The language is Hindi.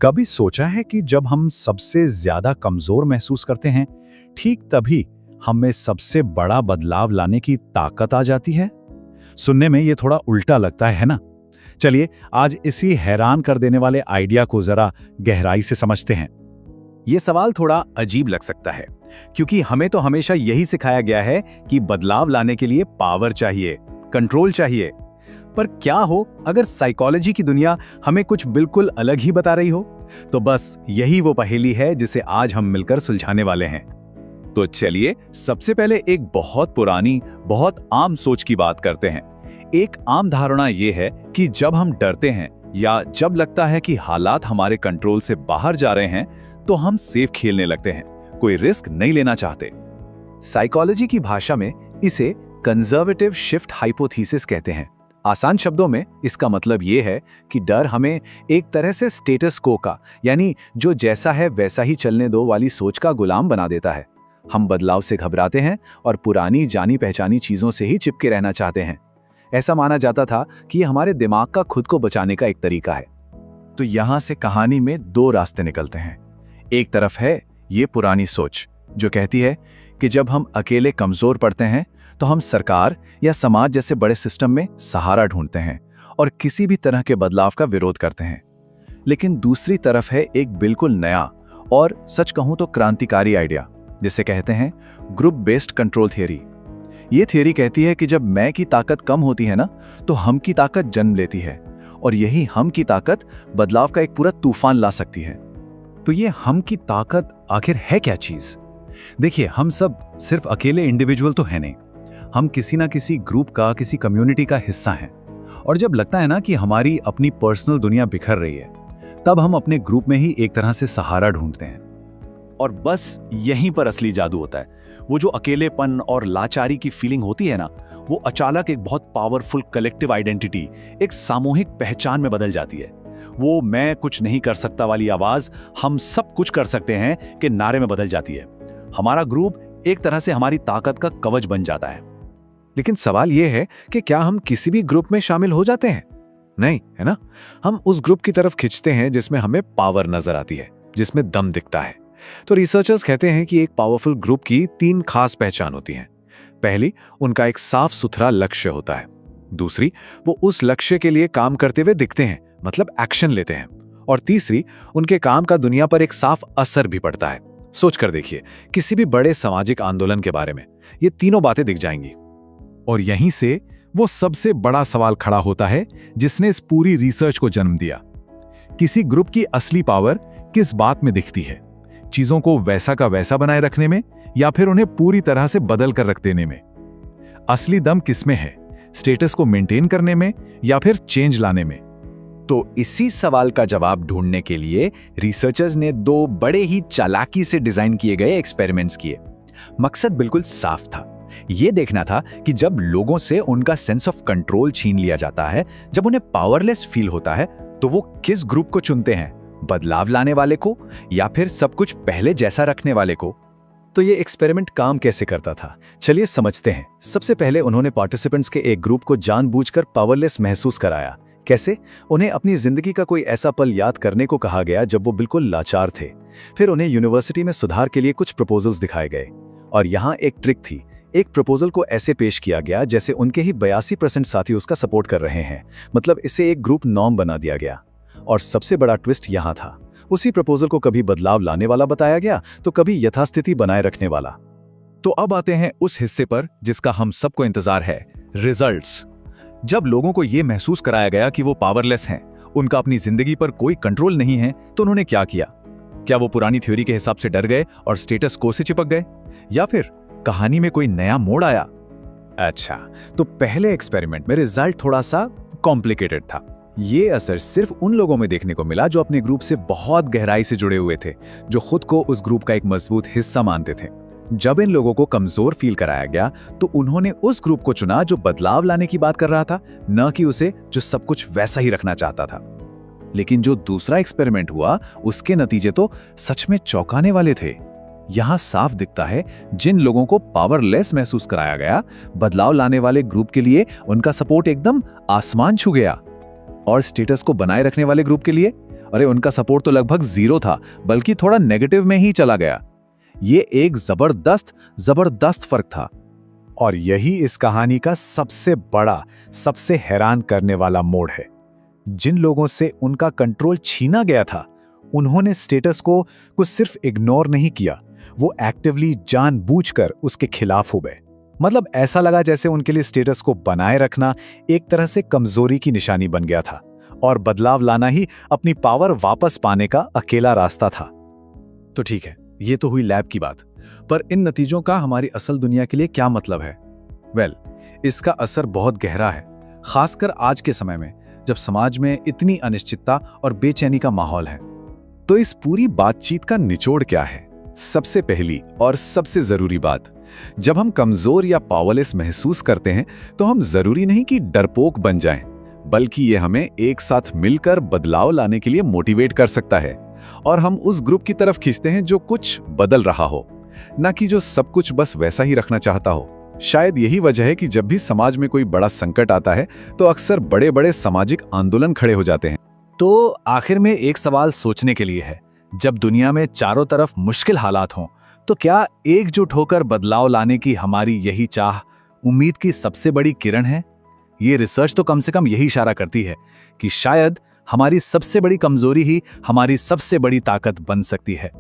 कभी सोचा है कि जब हम सबसे ज्यादा कमजोर महसूस करते हैं, ठीक तभी हमें सबसे बड़ा बदलाव लाने की ताकत आ जाती है? सुनने में ये थोड़ा उल्टा लगता है ना? चलिए आज इसी हैरान कर देने वाले आइडिया को जरा गहराई से समझते हैं। ये सवाल थोड़ा अजीब लग सकता है, क्योंकि हमें तो हमेशा यही सिखाया गया है कि बदलाव लाने के लिए पावर चाहिए, कंट्रोल चाहिए। पर क्या हो अगर साइकोलॉजी की दुनिया हमें कुछ बिल्कुल अलग ही बता रही हो? तो बस यही वो पहेली है जिसे आज हम मिलकर सुलझाने वाले हैं। तो चलिए सबसे पहले एक बहुत पुरानी, बहुत आम सोच की बात करते हैं। एक आम धारणा ये है कि जब हम डरते हैं या जब लगता है कि हालात हमारे कंट्रोल से बाहर जा रहे हैं, तो हम सेफ खेलने लगते हैं, कोई रिस्क नहीं लेना चाहते। साइकोलॉजी की भाषा में इसे कंजर्वेटिव शिफ्ट हाइपोथेसिस कहते हैं। आसान शब्दों में इसका मतलब ये है कि डर हमें एक तरह से स्टेटस को का, यानी जो जैसा है वैसा ही चलने दो वाली सोच का गुलाम बना देता है। हम बदलाव से घबराते हैं और पुरानी जानी पहचानी चीजों से ही चिपके रहना चाहते हैं। ऐसा माना जाता था कि ये हमारे दिमाग का खुद को बचाने का एक तरीका है। तो यहां से कहानी में दो रास्ते निकलते हैं। एक तरफ है ये पुरानी सोच जो कहती है कि जब हम अकेले कमजोर पड़ते हैं तो हम सरकार या समाज जैसे बड़े सिस्टम में सहारा ढूंढते हैं और किसी भी तरह के बदलाव का विरोध करते हैं। लेकिन दूसरी तरफ है एक बिल्कुल नया और सच कहूं तो क्रांतिकारी आइडिया, जिसे कहते हैं ग्रुप बेस्ड कंट्रोल थियरी। ये थियरी कहती है कि जब मैं की ताकत कम होती है ना, तो हम की ताकत जन्म लेती है और यही हम की ताकत बदलाव का एक पूरा तूफान ला सकती है। तो ये हम की ताकत आखिर है क्या चीज? देखिए, हम सब सिर्फ अकेले इंडिविजुअल तो है नहीं, हम किसी ना किसी ग्रुप का, किसी कम्युनिटी का हिस्सा हैं। और जब लगता है ना कि हमारी अपनी पर्सनल दुनिया बिखर रही है, तब हम अपने ग्रुप में ही एक तरह से सहारा ढूंढते हैं। और बस यहीं पर असली जादू होता है। वो जो अकेलेपन और लाचारी की फीलिंग होती है ना, वो अचानक एक बहुत पावरफुल कलेक्टिव आइडेंटिटी, एक सामूहिक पहचान में बदल जाती है। वो मैं कुछ नहीं कर सकता वाली आवाज हम सब कुछ कर सकते हैं कि नारे में बदल जाती है। हमारा ग्रुप एक तरह से हमारी ताकत का कवच बन जाता है। लेकिन सवाल यह है कि क्या हम किसी भी ग्रुप में शामिल हो जाते हैं? नहीं, है ना? हम उस ग्रुप की तरफ खिंचते हैं जिसमें हमें पावर नजर आती है, जिसमें दम दिखता है। तो रिसर्चर्स कहते हैं कि एक पावरफुल ग्रुप की 3 खास पहचान होती हैं। पहली, उनका एक साफ सुथरा लक्ष्य होता है। दूसरी, वो उस लक्ष्य के लिए काम करते हुए दिखते हैं, मतलब एक्शन लेते हैं। और तीसरी, उनके काम का दुनिया पर एक साफ असर भी पड़ता है। सोच कर देखिए, किसी भी बड़े सामाजिक आंदोलन के बारे में ये तीनों बातें दिख जाएंगी। और यहीं से वो सबसे बड़ा सवाल खड़ा होता है जिसने इस पूरी रिसर्च को जन्म दिया। किसी ग्रुप की असली पावर किस बात में दिखती है? चीजों को वैसा का वैसा बनाए रखने में, या फिर उन्हें पूरी तरह से बदल कर रख देने में? असली दम किसमें है? स्टेटस को मेंटेन करने में या फिर चेंज लाने में? तो इसी सवाल का जवाब ढूंढने के लिए रिसर्चर्स ने 2 बड़े ही चालाकी से डिजाइन किए गए एक्सपेरिमेंट्स किए। मकसद बिल्कुल साफ था। यह देखना था कि जब लोगों से उनका सेंस ऑफ कंट्रोल छीन लिया जाता है, जब उन्हें पावरलेस फील होता है, तो वो किस ग्रुप को चुनते हैं, बदलाव लाने वाले को या फिर सब कुछ पहले जैसा रखने वाले को। तो ये एक्सपेरिमेंट काम कैसे करता था, चलिए समझते हैं। सबसे पहले उन्होंने पार्टिसिपेंट्स के एक ग्रुप को जानबूझकर पावरलेस महसूस कराया। कैसे? उन्हें अपनी जिंदगी का कोई ऐसा पल याद करने को कहा गया जब वो बिल्कुल लाचार थे। फिर उन्हें यूनिवर्सिटी में सुधार के लिए कुछ प्रपोजल्स दिखाए गए। और यहाँ एक ट्रिक थी। एक प्रपोजल को ऐसे पेश किया गया जैसे उनके ही 82% साथी उसका सपोर्ट कर रहे हैं, मतलब इसे एक ग्रुप नॉर्म बना दिया गया। और सबसे बड़ा ट्विस्ट यहाँ था, उसी प्रपोजल को कभी बदलाव लाने वाला बताया गया तो कभी यथास्थिति बनाए रखने वाला। तो अब आते हैं उस हिस्से पर जिसका हम सबको इंतजार है, रिजल्ट्स। जब लोगों को यह महसूस कराया गया कि वो पावरलेस हैं, उनका अपनी जिंदगी पर कोई कंट्रोल नहीं है, तो उन्होंने क्या किया? क्या वो पुरानी थ्योरी के हिसाब से डर गए और स्टेटस को से चिपक गए, या फिर कहानी में कोई नया मोड़ आया? अच्छा, तो पहले एक्सपेरिमेंट में रिजल्ट थोड़ा सा कॉम्प्लिकेटेड था। ये असर सिर्फ उन लोगों में देखने को मिला जो अपने ग्रुप से बहुत गहराई से जुड़े हुए थे, जो खुद को उस ग्रुप का एक मजबूत हिस्सा मानते थे। जब इन लोगों को कमजोर फील कराया गया, तो उन्होंने उस ग्रुप को चुना जो बदलाव लाने की बात कर रहा था, न कि उसे जो सब कुछ वैसा ही रखना चाहता था। लेकिन जो दूसरा एक्सपेरिमेंट हुआ, उसके नतीजे तो सच में चौंकाने वाले थे। यहां साफ दिखता है, जिन लोगों को पावरलेस महसूस कराया गया, बदलाव लाने वाले ग्रुप के लिए उनका सपोर्ट एकदम आसमान छू गया। और स्टेटस को बनाए रखने वाले ग्रुप के लिए अरे उनका सपोर्ट तो लगभग 0 था, बल्कि थोड़ा नेगेटिव में ही चला गया। ये एक जबरदस्त फर्क था। और यही इस कहानी का सबसे बड़ा, सबसे हैरान करने वाला मोड़ है। जिन लोगों से उनका कंट्रोल छीना गया था, उन्होंने स्टेटस को कुछ सिर्फ इग्नोर नहीं किया, वो एक्टिवली जानबूझकर उसके खिलाफ हो गए। मतलब ऐसा लगा जैसे उनके लिए स्टेटस को बनाए रखना एक तरह से कमजोरी की निशानी बन गया था और बदलाव लाना ही अपनी पावर वापस पाने का अकेला रास्ता था। तो ठीक है, ये तो हुई लैब की बात, पर इन नतीजों का हमारी असल दुनिया के लिए क्या मतलब है? इसका असर बहुत गहरा है, खासकर आज के समय में जब समाज में इतनी अनिश्चितता और बेचैनी का माहौल है। तो इस पूरी बातचीत का निचोड़ क्या है? सबसे पहली और सबसे जरूरी बात, जब हम कमजोर या पावरलेस महसूस करते हैं तो हम जरूरी नहीं कि डरपोक बन जाएं, बल्कि ये हमें एक साथ मिलकर बदलाव लाने के लिए मोटिवेट कर सकता है और हम उस ग्रुप की तरफ खींचते हैं जो कुछ बदल रहा हो, ना कि जो सब कुछ बस वैसा ही रखना चाहता हो। शायद यही वजह है कि जब भी समाज में कोई बड़ा संकट आता है तो अक्सर बड़े बड़े सामाजिक आंदोलन खड़े हो जाते हैं। तो आखिर में एक सवाल सोचने के लिए है, जब दुनिया में चारों तरफ मुश्किल हालात हों, तो क्या एकजुट होकर बदलाव लाने की हमारी यही चाह उम्मीद की सबसे बड़ी किरण है? ये रिसर्च तो कम से कम यही इशारा करती है कि शायद हमारी सबसे बड़ी कमजोरी ही हमारी सबसे बड़ी ताकत बन सकती है।